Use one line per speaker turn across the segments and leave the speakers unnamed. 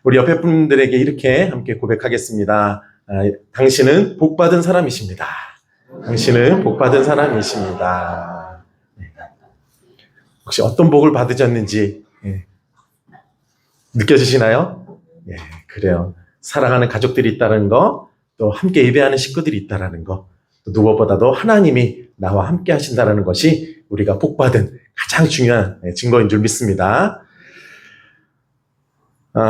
우리 옆에 분들에게 이렇게 함께 고백하겠습니다. 당신은 복받은 사람이십니다. 당신은 복받은 사람이십니다. 혹시 어떤 복을 받으셨는지 느껴지시나요? 예, 그래요. 사랑하는 가족들이 있다는 거, 또 함께 예배하는 식구들이 있다는 거, 또 누구보다도 하나님이 나와 함께 하신다는 것이 우리가 복받은 가장 중요한 증거인 줄 믿습니다.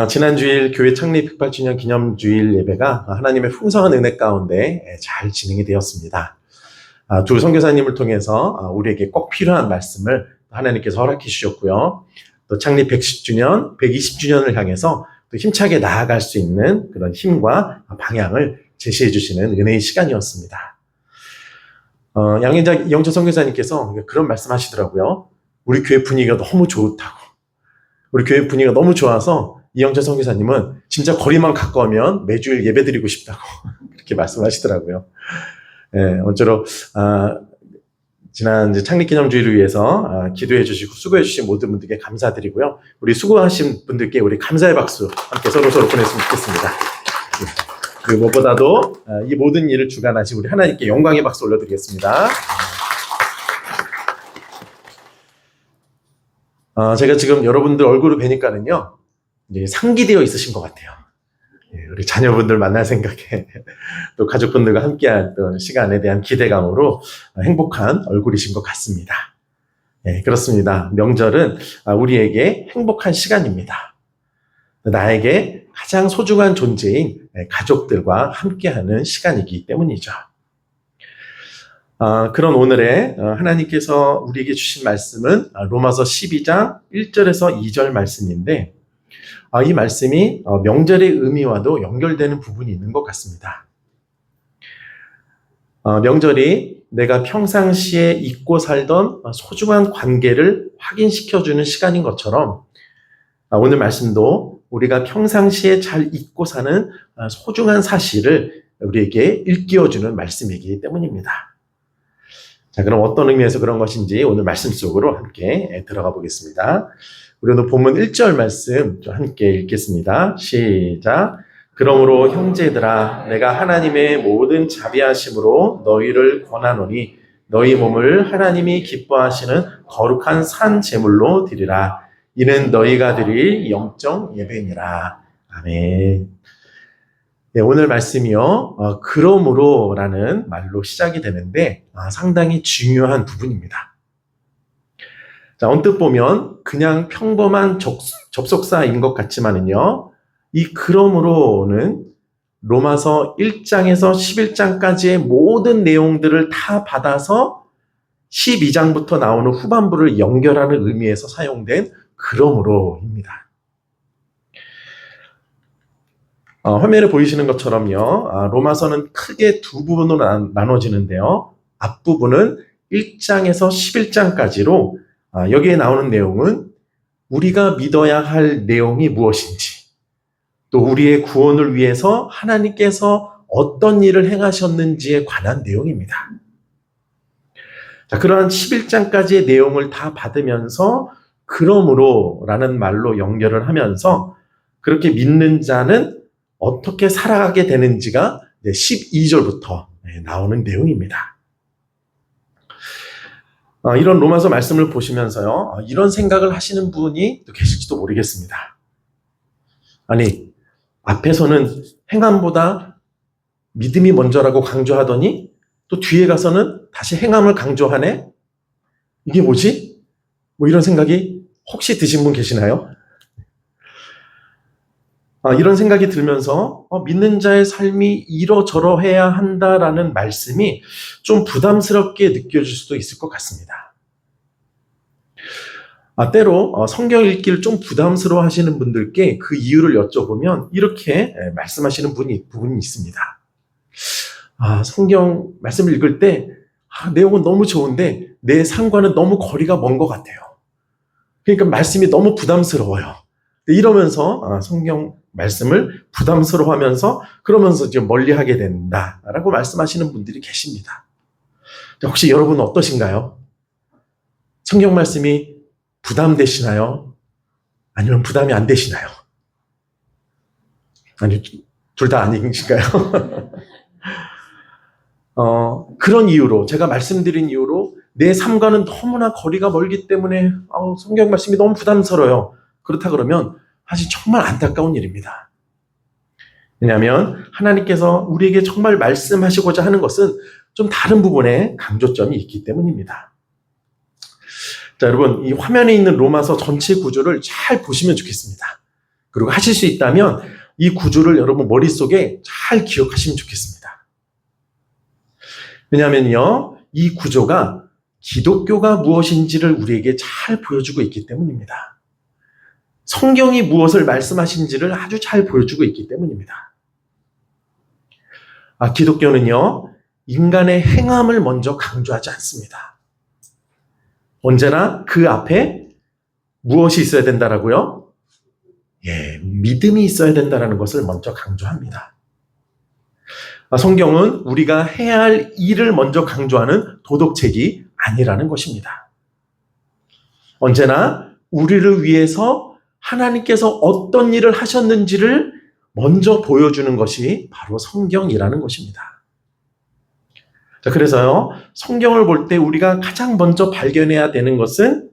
지난 주일 교회 창립 108주년 기념주일 예배가 하나님의 풍성한 은혜 가운데 잘 진행이 되었습니다. 두 선교사님을 통해서 우리에게 꼭 필요한 말씀을 하나님께서 허락해 주셨고요. 또 창립 110주년, 120주년을 향해서 또 힘차게 나아갈 수 있는 그런 힘과 방향을 제시해 주시는 은혜의 시간이었습니다. 이영철 선교사님께서 그런 말씀 하시더라고요. 우리 교회 분위기가 너무 좋다고. 우리 교회 분위기가 너무 좋아서 이영철 선교사님은 진짜 거리만 가까우면 매주일 예배 드리고 싶다고 그렇게 말씀하시더라고요. 언제로 지난 창립기념주의를 위해서 기도해 주시고 수고해 주신 모든 분들께 감사드리고요. 우리 수고하신 분들께 우리 감사의 박수 함께 서로서로 보냈으면 좋겠습니다. 그 무엇보다도 이 모든 일을 주관하신 우리 하나님께 영광의 박수 올려드리겠습니다. 제가 지금 여러분들 얼굴을 뵈니까는요, 이제 상기되어 있으신 것 같아요. 우리 자녀분들 만날 생각에 또 가족분들과 함께할 시간에 대한 기대감으로 행복한 얼굴이신 것 같습니다. 그렇습니다. 명절은 우리에게 행복한 시간입니다. 나에게 가장 소중한 존재인 가족들과 함께하는 시간이기 때문이죠. 그런 오늘의 하나님께서 우리에게 주신 말씀은 로마서 12장 1절에서 2절 말씀인데, 이 말씀이 명절의 의미와도 연결되는 부분이 있는 것 같습니다. 명절이 내가 평상시에 잊고 살던 소중한 관계를 확인시켜주는 시간인 것처럼 오늘 말씀도 우리가 평상시에 잘 잊고 사는 소중한 사실을 우리에게 일깨워주는 말씀이기 때문입니다. 자, 그럼 어떤 의미에서 그런 것인지 오늘 말씀 속으로 함께 들어가 보겠습니다. 우리 오늘 본문 1절 말씀 좀 함께 읽겠습니다. 시작. 그러므로 형제들아, 내가 하나님의 모든 자비하심으로 너희를 권하노니 너희 몸을 하나님이 기뻐하시는 거룩한 산 제물로 드리라. 이는 너희가 드릴 영적 예배니라. 아멘. 네, 오늘 말씀이요, 그러므로라는 말로 시작이 되는데 상당히 중요한 부분입니다. 자, 언뜻 보면 그냥 평범한 접속사인 것 같지만은요, 이 그러므로는 로마서 1장에서 11장까지의 모든 내용들을 다 받아서 12장부터 나오는 후반부를 연결하는 의미에서 사용된 그러므로입니다. 화면에 보이시는 것처럼요, 로마서는 크게 두 부분으로 나눠지는데요. 앞부분은 1장에서 11장까지로 여기에 나오는 내용은 우리가 믿어야 할 내용이 무엇인지, 또 우리의 구원을 위해서 하나님께서 어떤 일을 행하셨는지에 관한 내용입니다. 자, 그러한 11장까지의 내용을 다 받으면서 그러므로라는 말로 연결을 하면서 그렇게 믿는 자는 어떻게 살아가게 되는지가 12절부터 나오는 내용입니다. 이런 로마서 말씀을 보시면서요, 이런 생각을 하시는 분이 또 계실지도 모르겠습니다. 아니, 앞에서는 행함보다 믿음이 먼저라고 강조하더니 또 뒤에 가서는 다시 행함을 강조하네? 이게 뭐지? 뭐 이런 생각이 혹시 드신 분 계시나요? 이런 생각이 들면서 믿는 자의 삶이 이러저러해야 한다라는 말씀이 좀 부담스럽게 느껴질 수도 있을 것 같습니다. 때로 성경 읽기를 좀 부담스러워 하시는 분들께 그 이유를 여쭤보면 이렇게 말씀하시는 부분이 있습니다. 성경 말씀을 읽을 때 내용은 너무 좋은데 내 삶과는 너무 거리가 먼 것 같아요. 그러니까 말씀이 너무 부담스러워요. 이러면서 성경 말씀을 부담스러워하면서 그러면서 좀 멀리하게 된다라고 말씀하시는 분들이 계십니다. 혹시 여러분은 어떠신가요? 성경 말씀이 부담되시나요? 아니면 부담이 안 되시나요? 아니, 둘 다 아니신가요? 그런 이유로, 제가 말씀드린 이유로 내 삶과는 너무나 거리가 멀기 때문에 성경 말씀이 너무 부담스러워요. 그렇다 그러면 사실 정말 안타까운 일입니다. 왜냐하면 하나님께서 우리에게 정말 말씀하시고자 하는 것은 좀 다른 부분에 강조점이 있기 때문입니다. 자, 여러분, 이 화면에 있는 로마서 전체 구조를 잘 보시면 좋겠습니다. 그리고 하실 수 있다면 이 구조를 여러분 머릿속에 잘 기억하시면 좋겠습니다. 왜냐하면요, 이 구조가 기독교가 무엇인지를 우리에게 잘 보여주고 있기 때문입니다. 성경이 무엇을 말씀하신지를 아주 잘 보여주고 있기 때문입니다. 기독교는요, 인간의 행함을 먼저 강조하지 않습니다. 언제나 그 앞에 무엇이 있어야 된다라고요? 믿음이 있어야 된다는 것을 먼저 강조합니다. 성경은 우리가 해야 할 일을 먼저 강조하는 도덕책이 아니라는 것입니다. 언제나 우리를 위해서 하나님께서 어떤 일을 하셨는지를 먼저 보여주는 것이 바로 성경이라는 것입니다. 자, 그래서요, 성경을 볼 때 우리가 가장 먼저 발견해야 되는 것은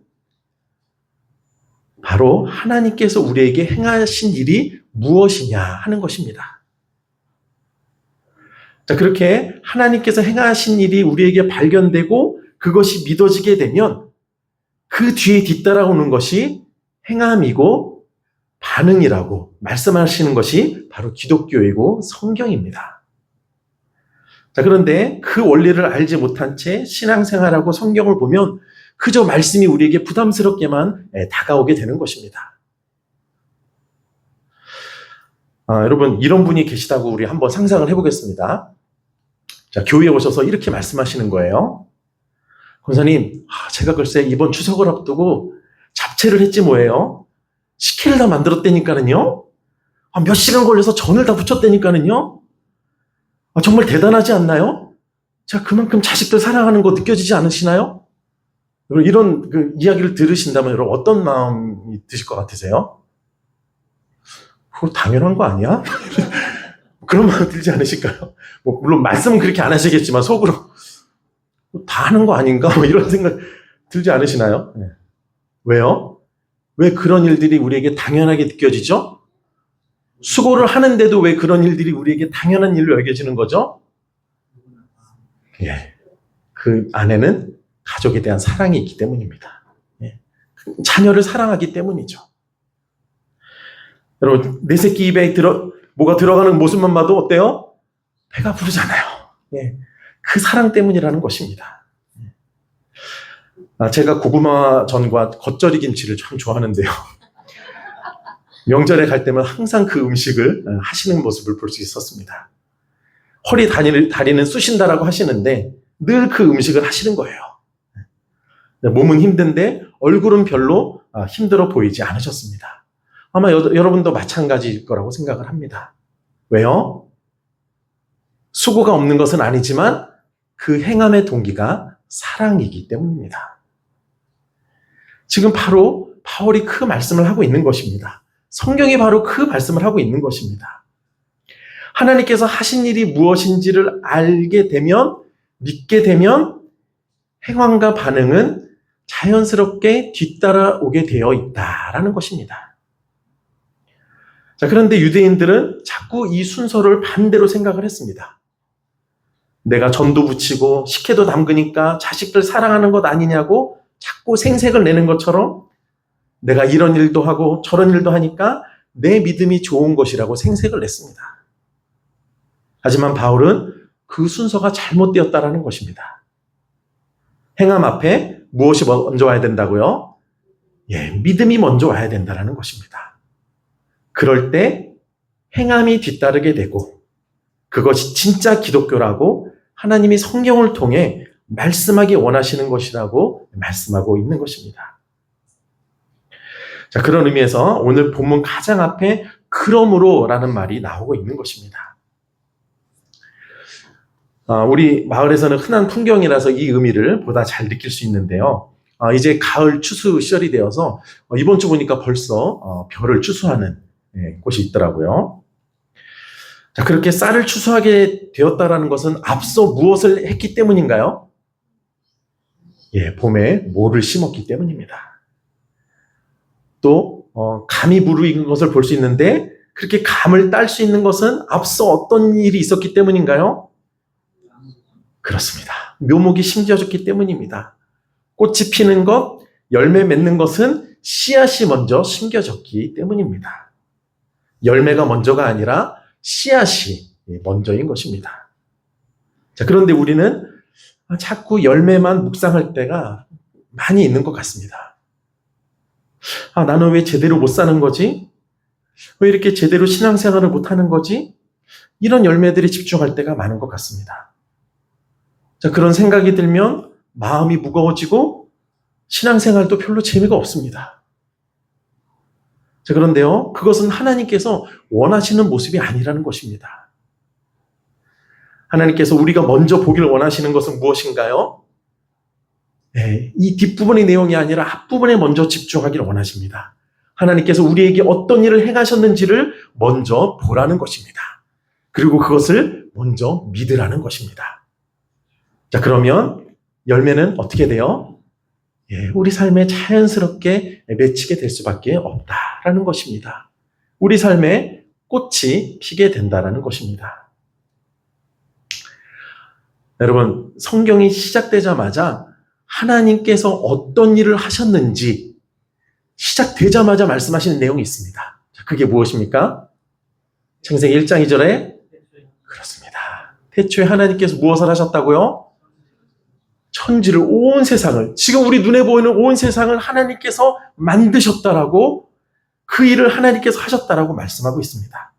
바로 하나님께서 우리에게 행하신 일이 무엇이냐 하는 것입니다. 자, 그렇게 하나님께서 행하신 일이 우리에게 발견되고 그것이 믿어지게 되면 그 뒤에 뒤따라오는 것이 행함이고 반응이라고 말씀하시는 것이 바로 기독교이고 성경입니다. 자, 그런데 그 원리를 알지 못한 채 신앙생활하고 성경을 보면 그저 말씀이 우리에게 부담스럽게만 다가오게 되는 것입니다. 여러분, 이런 분이 계시다고 우리 한번 상상을 해보겠습니다. 자, 교회에 오셔서 이렇게 말씀하시는 거예요. 권사님, 제가 글쎄 이번 추석을 앞두고 잡채를 했지 뭐예요. 식혜를 다 만들었다니까는요. 몇 시간 걸려서 전을 다 부쳤다니까는요. 정말 대단하지 않나요? 제가 그만큼 자식들 사랑하는 거 느껴지지 않으시나요? 이런 이야기를 들으신다면 여러분 어떤 마음이 드실 것 같으세요? 그거 당연한 거 아니야? 그런 마음 들지 않으실까요? 물론 말씀은 그렇게 안 하시겠지만 속으로 다 하는 거 아닌가? 이런 생각 들지 않으시나요? 네. 왜요? 왜 그런 일들이 우리에게 당연하게 느껴지죠? 수고를 하는데도 왜 그런 일들이 우리에게 당연한 일로 여겨지는 거죠? 그 안에는 가족에 대한 사랑이 있기 때문입니다. 자녀를 사랑하기 때문이죠. 여러분, 내 새끼 입에 뭐가 들어가는 모습만 봐도 어때요? 배가 부르잖아요. 그 사랑 때문이라는 것입니다. 제가 고구마 전과 겉절이 김치를 참 좋아하는데요. 명절에 갈 때면 항상 그 음식을 하시는 모습을 볼 수 있었습니다. 허리 다리는 쑤신다라고 하시는데 늘 그 음식을 하시는 거예요. 몸은 힘든데 얼굴은 별로 힘들어 보이지 않으셨습니다. 아마 여러분도 마찬가지일 거라고 생각을 합니다. 왜요? 수고가 없는 것은 아니지만 그 행함의 동기가 사랑이기 때문입니다. 지금 바로 바울이 그 말씀을 하고 있는 것입니다. 성경이 바로 그 말씀을 하고 있는 것입니다. 하나님께서 하신 일이 무엇인지를 알게 되면, 믿게 되면 행함과 반응은 자연스럽게 뒤따라오게 되어 있다라는 것입니다. 자, 그런데 유대인들은 자꾸 이 순서를 반대로 생각을 했습니다. 내가 전도 붙이고 식혜도 담그니까 자식들 사랑하는 것 아니냐고 자꾸 생색을 내는 것처럼 내가 이런 일도 하고 저런 일도 하니까 내 믿음이 좋은 것이라고 생색을 냈습니다. 하지만 바울은 그 순서가 잘못되었다라는 것입니다. 행함 앞에 무엇이 먼저 와야 된다고요? 믿음이 먼저 와야 된다는 것입니다. 그럴 때 행함이 뒤따르게 되고 그것이 진짜 기독교라고 하나님이 성경을 통해 말씀하기 원하시는 것이라고 말씀하고 있는 것입니다. 자, 그런 의미에서 오늘 본문 가장 앞에 그러므로라는 말이 나오고 있는 것입니다. 우리 마을에서는 흔한 풍경이라서 이 의미를 보다 잘 느낄 수 있는데요. 이제 가을 추수 시절이 되어서 이번 주 보니까 벌써 벼를 추수하는 곳이 있더라고요. 자, 그렇게 쌀을 추수하게 되었다라는 것은 앞서 무엇을 했기 때문인가요? 예, 봄에 모를 심었기 때문입니다. 또 감이 무르익은 것을 볼 수 있는데 그렇게 감을 딸 수 있는 것은 앞서 어떤 일이 있었기 때문인가요? 그렇습니다. 묘목이 심겨졌기 때문입니다. 꽃이 피는 것, 열매 맺는 것은 씨앗이 먼저 심겨졌기 때문입니다. 열매가 먼저가 아니라 씨앗이 먼저인 것입니다. 자, 그런데 우리는 자꾸 열매만 묵상할 때가 많이 있는 것 같습니다. 나는 왜 제대로 못 사는 거지? 왜 이렇게 제대로 신앙생활을 못하는 거지? 이런 열매들이 집중할 때가 많은 것 같습니다. 자, 그런 생각이 들면 마음이 무거워지고 신앙생활도 별로 재미가 없습니다. 자, 그런데요, 그것은 하나님께서 원하시는 모습이 아니라는 것입니다. 하나님께서 우리가 먼저 보기를 원하시는 것은 무엇인가요? 네, 이 뒷부분의 내용이 아니라 앞부분에 먼저 집중하기를 원하십니다. 하나님께서 우리에게 어떤 일을 행하셨는지를 먼저 보라는 것입니다. 그리고 그것을 먼저 믿으라는 것입니다. 자, 그러면 열매는 어떻게 돼요? 예, 우리 삶에 자연스럽게 맺히게 될 수밖에 없다라는 것입니다. 우리 삶에 꽃이 피게 된다라는 것입니다. 여러분, 성경이 시작되자마자 하나님께서 어떤 일을 하셨는지 시작되자마자 말씀하시는 내용이 있습니다. 자, 그게 무엇입니까? 창세기 1장 2절에 그렇습니다. 태초에 하나님께서 무엇을 하셨다고요? 천지를, 온 세상을, 지금 우리 눈에 보이는 온 세상을 하나님께서 만드셨다라고, 그 일을 하나님께서 하셨다라고 말씀하고 있습니다.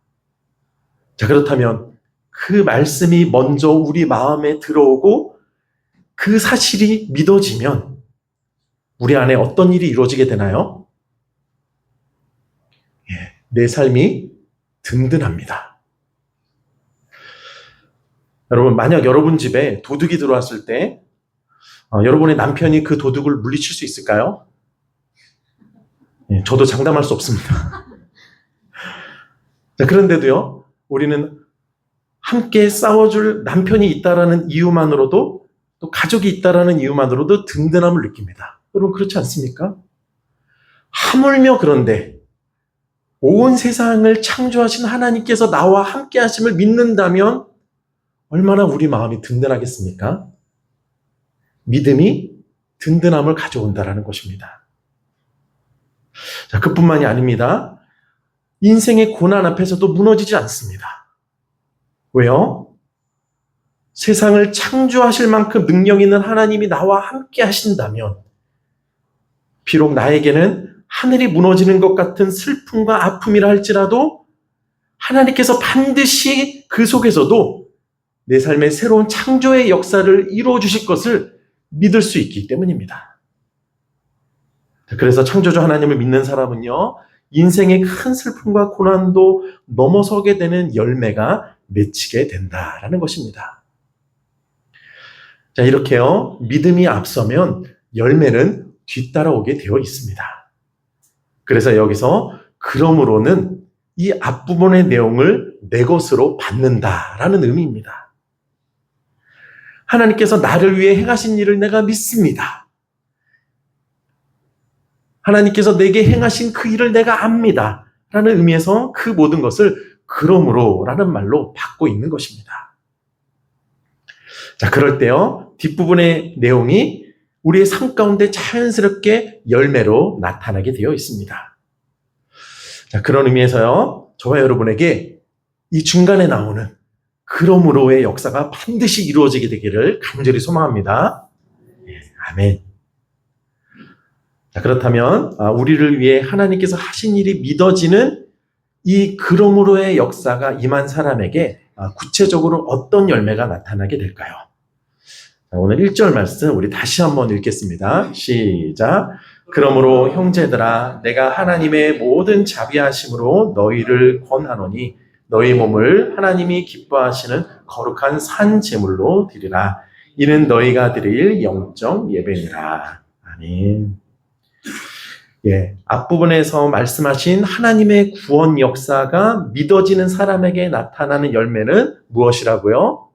자, 그렇다면 그 말씀이 먼저 우리 마음에 들어오고 그 사실이 믿어지면 우리 안에 어떤 일이 이루어지게 되나요? 예, 내 삶이 든든합니다. 여러분, 만약 여러분 집에 도둑이 들어왔을 때 여러분의 남편이 그 도둑을 물리칠 수 있을까요? 예, 저도 장담할 수 없습니다. 자, 그런데도요, 우리는 함께 싸워줄 남편이 있다라는 이유만으로도, 또 가족이 있다라는 이유만으로도 든든함을 느낍니다. 여러분, 그렇지 않습니까? 하물며 그런데 온 세상을 창조하신 하나님께서 나와 함께 하심을 믿는다면 얼마나 우리 마음이 든든하겠습니까? 믿음이 든든함을 가져온다라는 것입니다. 자, 그뿐만이 아닙니다. 인생의 고난 앞에서도 무너지지 않습니다. 왜요? 세상을 창조하실 만큼 능력 있는 하나님이 나와 함께 하신다면 비록 나에게는 하늘이 무너지는 것 같은 슬픔과 아픔이라 할지라도 하나님께서 반드시 그 속에서도 내 삶의 새로운 창조의 역사를 이루어 주실 것을 믿을 수 있기 때문입니다. 그래서 창조주 하나님을 믿는 사람은요, 인생의 큰 슬픔과 고난도 넘어서게 되는 열매가 맺히게 된다라는 것입니다. 자, 이렇게요, 믿음이 앞서면 열매는 뒤따라오게 되어 있습니다. 그래서 여기서 그러므로는 이 앞부분의 내용을 내 것으로 받는다라는 의미입니다. 하나님께서 나를 위해 행하신 일을 내가 믿습니다. 하나님께서 내게 행하신 그 일을 내가 압니다. 라는 의미에서 그 모든 것을 그러므로 라는 말로 받고 있는 것입니다. 자, 그럴 때요, 뒷부분의 내용이 우리의 삶 가운데 자연스럽게 열매로 나타나게 되어 있습니다. 자, 그런 의미에서요, 저와 여러분에게 이 중간에 나오는 그러므로의 역사가 반드시 이루어지게 되기를 간절히 소망합니다. 아멘. 자, 그렇다면 우리를 위해 하나님께서 하신 일이 믿어지는 이 그러므로의 역사가 임한 사람에게 구체적으로 어떤 열매가 나타나게 될까요? 자, 오늘 1절 말씀 우리 다시 한번 읽겠습니다. 시작. 그러므로 형제들아, 내가 하나님의 모든 자비하심으로 너희를 권하노니 너희 몸을 하나님이 기뻐하시는 거룩한 산 제물로 드리라. 이는 너희가 드릴 영적 예배니라. 아멘. 앞부분에서 말씀하신 하나님의 구원 역사가 믿어지는 사람에게 나타나는 열매는 무엇이라고요?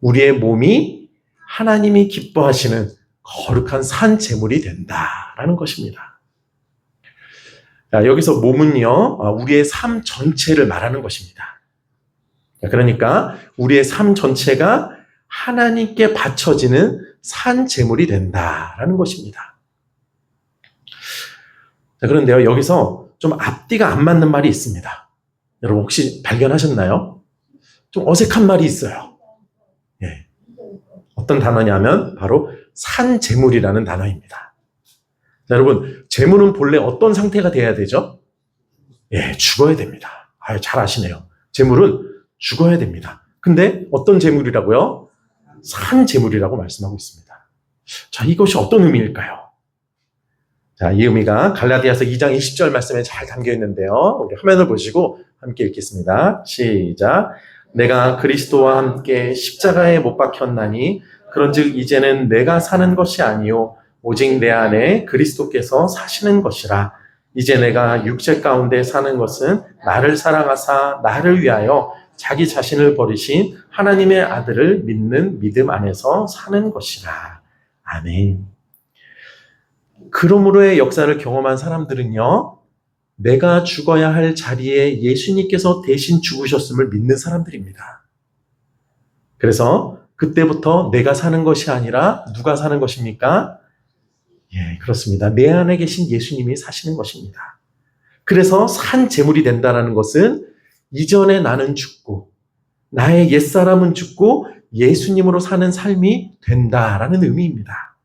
우리의 몸이 하나님이 기뻐하시는 거룩한 산 제물이 된다라는 것입니다. 여기서 몸은요, 우리의 삶 전체를 말하는 것입니다. 그러니까 우리의 삶 전체가 하나님께 바쳐지는 산 제물이 된다라는 것입니다. 그런데요, 여기서 좀 앞뒤가 안 맞는 말이 있습니다. 여러분 혹시 발견하셨나요? 좀 어색한 말이 있어요. 어떤 단어냐면 바로 산 제물이라는 단어입니다. 자, 여러분, 제물은 본래 어떤 상태가 돼야 되죠? 죽어야 됩니다. 잘 아시네요. 제물은 죽어야 됩니다. 근데 어떤 제물이라고요? 산 제물이라고 말씀하고 있습니다. 자, 이것이 어떤 의미일까요? 자, 이 의미가 갈라디아서 2장 20절 말씀에 잘 담겨 있는데요. 우리 화면을 보시고 함께 읽겠습니다. 시작. 내가 그리스도와 함께 십자가에 못 박혔나니 그런즉 이제는 내가 사는 것이 아니요 오직 내 안에 그리스도께서 사시는 것이라. 이제 내가 육체 가운데 사는 것은 나를 사랑하사 나를 위하여 자기 자신을 버리신 하나님의 아들을 믿는 믿음 안에서 사는 것이라. 아멘. 그러므로의 역사를 경험한 사람들은요, 내가 죽어야 할 자리에 예수님께서 대신 죽으셨음을 믿는 사람들입니다. 그래서 그때부터 내가 사는 것이 아니라 누가 사는 것입니까? 그렇습니다. 내 안에 계신 예수님이 사시는 것입니다. 그래서 산 제물이 된다는 것은 이전에 나는 죽고 나의 옛사람은 죽고 예수님으로 사는 삶이 된다라는 의미입니다.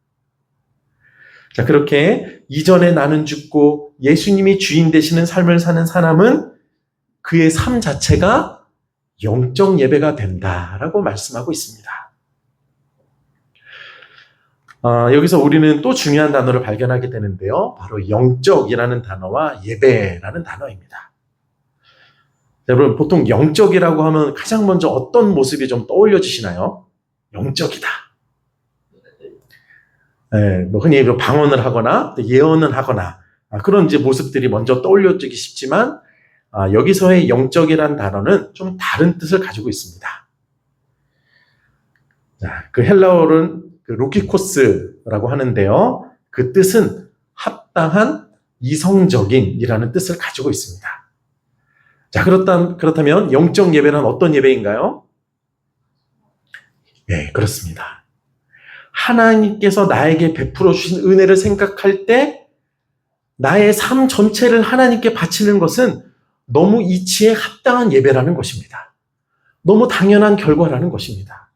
자, 그렇게 이전에 나는 죽고 예수님이 주인 되시는 삶을 사는 사람은 그의 삶 자체가 영적 예배가 된다라고 말씀하고 있습니다. 여기서 우리는 또 중요한 단어를 발견하게 되는데요. 바로 영적이라는 단어와 예배라는 단어입니다. 여러분, 보통 영적이라고 하면 가장 먼저 어떤 모습이 좀 떠올려지시나요? 영적이다. 흔히 방언을 하거나 예언을 하거나 그런 이제 모습들이 먼저 떠올려지기 쉽지만 여기서의 영적이라는 단어는 좀 다른 뜻을 가지고 있습니다. 자, 그 헬라어는 로키코스라고 하는데요. 그 뜻은 합당한 이성적인이라는 뜻을 가지고 있습니다. 자, 그렇다면 영적 예배는 어떤 예배인가요? 그렇습니다. 하나님께서 나에게 베풀어 주신 은혜를 생각할 때 나의 삶 전체를 하나님께 바치는 것은 너무 이치에 합당한 예배라는 것입니다. 너무 당연한 결과라는 것입니다.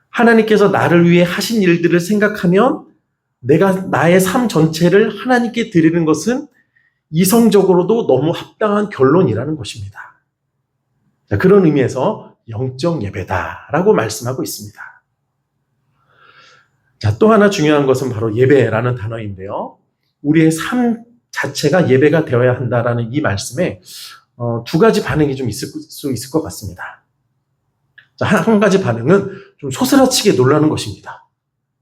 하나님께서 나를 위해 하신 일들을 생각하면 내가 나의 삶 전체를 하나님께 드리는 것은 이성적으로도 너무 합당한 결론이라는 것입니다. 자, 그런 의미에서 영적 예배다라고 말씀하고 있습니다. 자, 또 하나 중요한 것은 바로 예배라는 단어인데요. 우리의 삶 자체가 예배가 되어야 한다라는 이 말씀에 두 가지 반응이 좀 있을 수 있을 것 같습니다. 자, 한 가지 반응은 좀 소스라치게 놀라는 것입니다.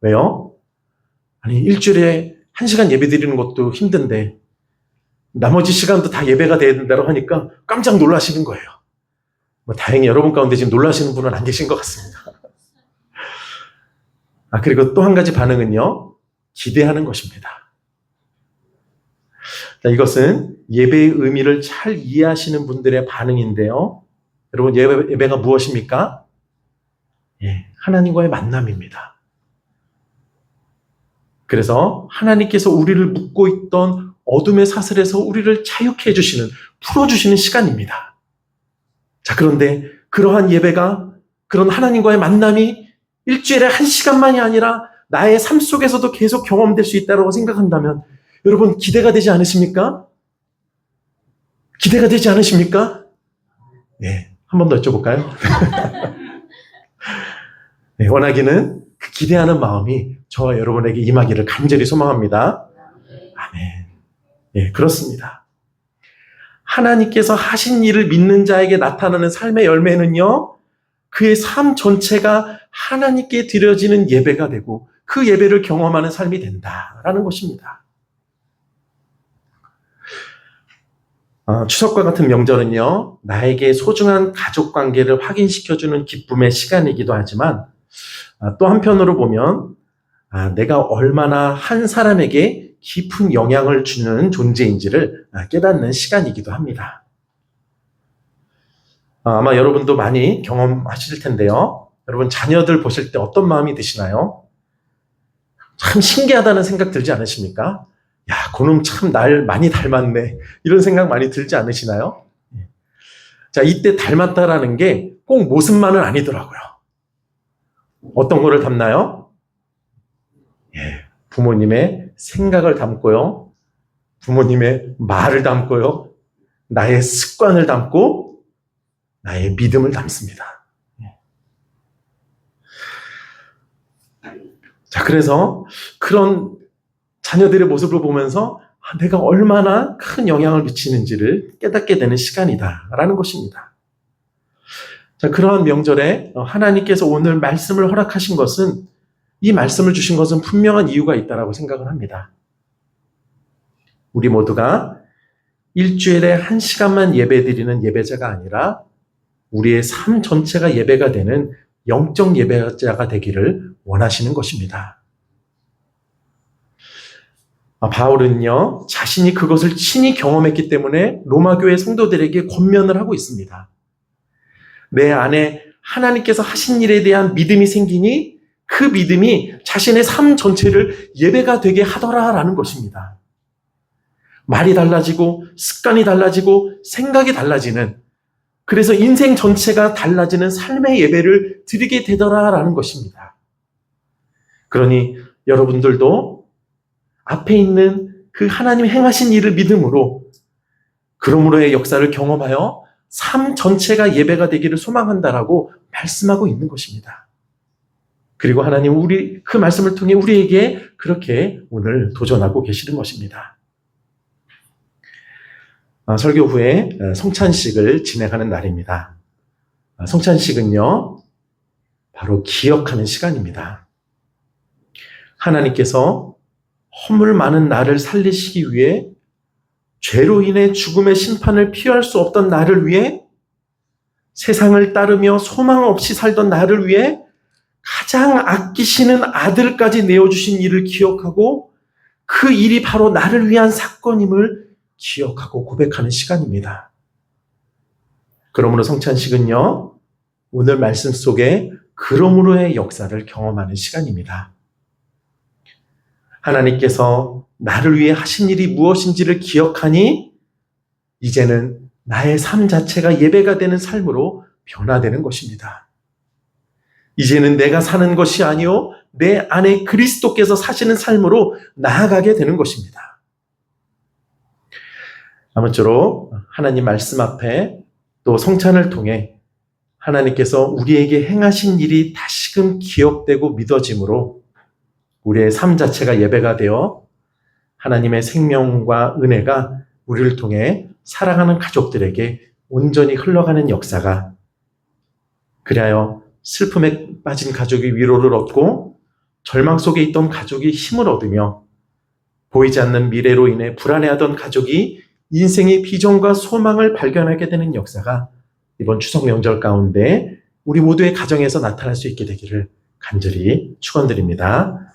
왜요? 아니, 일주일에 1시간 예배 드리는 것도 힘든데 나머지 시간도 다 예배가 돼야 된다고 하니까 깜짝 놀라시는 거예요. 다행히 여러분 가운데 지금 놀라시는 분은 안 계신 것 같습니다. 그리고 또 한 가지 반응은요, 기대하는 것입니다. 자, 이것은 예배의 의미를 잘 이해하시는 분들의 반응인데요. 여러분, 예배가 무엇입니까? 하나님과의 만남입니다. 그래서 하나님께서 우리를 묶고 있던 어둠의 사슬에서 우리를 자유케 해주시는, 풀어주시는 시간입니다. 자, 그런데 그러한 예배가, 그런 하나님과의 만남이 일주일에 1시간만이 아니라 나의 삶 속에서도 계속 경험될 수 있다고 생각한다면 여러분, 기대가 되지 않으십니까? 기대가 되지 않으십니까? 한 번 더 여쭤볼까요? 원하기는 그 기대하는 마음이 저와 여러분에게 임하기를 간절히 소망합니다. 아멘. 그렇습니다. 하나님께서 하신 일을 믿는 자에게 나타나는 삶의 열매는요, 그의 삶 전체가 하나님께 드려지는 예배가 되고 그 예배를 경험하는 삶이 된다라는 것입니다. 추석과 같은 명절은요, 나에게 소중한 가족 관계를 확인시켜주는 기쁨의 시간이기도 하지만 또 한편으로 보면 내가 얼마나 한 사람에게 깊은 영향을 주는 존재인지를 깨닫는 시간이기도 합니다. 아마 여러분도 많이 경험하실 텐데요. 여러분 자녀들 보실 때 어떤 마음이 드시나요? 참 신기하다는 생각 들지 않으십니까? 야, 그놈 참 날 많이 닮았네. 이런 생각 많이 들지 않으시나요? 자, 이때 닮았다라는 게 꼭 모습만은 아니더라고요. 어떤 거를 닮나요? 부모님의 생각을 닮고요. 부모님의 말을 닮고요. 나의 습관을 닮고 나의 믿음을 닮습니다. 자, 그래서 그런 자녀들의 모습을 보면서 내가 얼마나 큰 영향을 미치는지를 깨닫게 되는 시간이다라는 것입니다. 자, 그러한 명절에 하나님께서 오늘 말씀을 허락하신 것은, 이 말씀을 주신 것은 분명한 이유가 있다라고 생각을 합니다. 우리 모두가 일주일에 1시간만 예배드리는 예배자가 아니라 우리의 삶 전체가 예배가 되는 영적 예배자가 되기를 원하시는 것입니다. 바울은요, 자신이 그것을 친히 경험했기 때문에 로마 교회 성도들에게 권면을 하고 있습니다. 내 안에 하나님께서 하신 일에 대한 믿음이 생기니 그 믿음이 자신의 삶 전체를 예배가 되게 하더라라는 것입니다. 말이 달라지고 습관이 달라지고 생각이 달라지는, 그래서 인생 전체가 달라지는 삶의 예배를 드리게 되더라라는 것입니다. 그러니 여러분들도 앞에 있는 그 하나님 행하신 일을 믿음으로, 그러므로의 역사를 경험하여 삶 전체가 예배가 되기를 소망한다라고 말씀하고 있는 것입니다. 그리고 하나님 그 말씀을 통해 우리에게 그렇게 오늘 도전하고 계시는 것입니다. 설교 후에 성찬식을 진행하는 날입니다. 성찬식은요, 바로 기억하는 시간입니다. 하나님께서 허물 많은 나를 살리시기 위해 죄로 인해 죽음의 심판을 피할 수 없던 나를 위해, 세상을 따르며 소망 없이 살던 나를 위해 가장 아끼시는 아들까지 내어주신 일을 기억하고, 그 일이 바로 나를 위한 사건임을 기억하고 고백하는 시간입니다. 그러므로 성찬식은요, 오늘 말씀 속에 그러므로의 역사를 경험하는 시간입니다. 하나님께서 나를 위해 하신 일이 무엇인지를 기억하니 이제는 나의 삶 자체가 예배가 되는 삶으로 변화되는 것입니다. 이제는 내가 사는 것이 아니요 내 안에 그리스도께서 사시는 삶으로 나아가게 되는 것입니다. 아무쪼록 하나님 말씀 앞에 또 성찬을 통해 하나님께서 우리에게 행하신 일이 다시금 기억되고 믿어짐으로 우리의 삶 자체가 예배가 되어 하나님의 생명과 은혜가 우리를 통해 사랑하는 가족들에게 온전히 흘러가는 역사가, 그리하여 슬픔에 빠진 가족이 위로를 얻고 절망 속에 있던 가족이 힘을 얻으며 보이지 않는 미래로 인해 불안해하던 가족이 인생의 비전과 소망을 발견하게 되는 역사가 이번 추석 명절 가운데 우리 모두의 가정에서 나타날 수 있게 되기를 간절히 축원드립니다.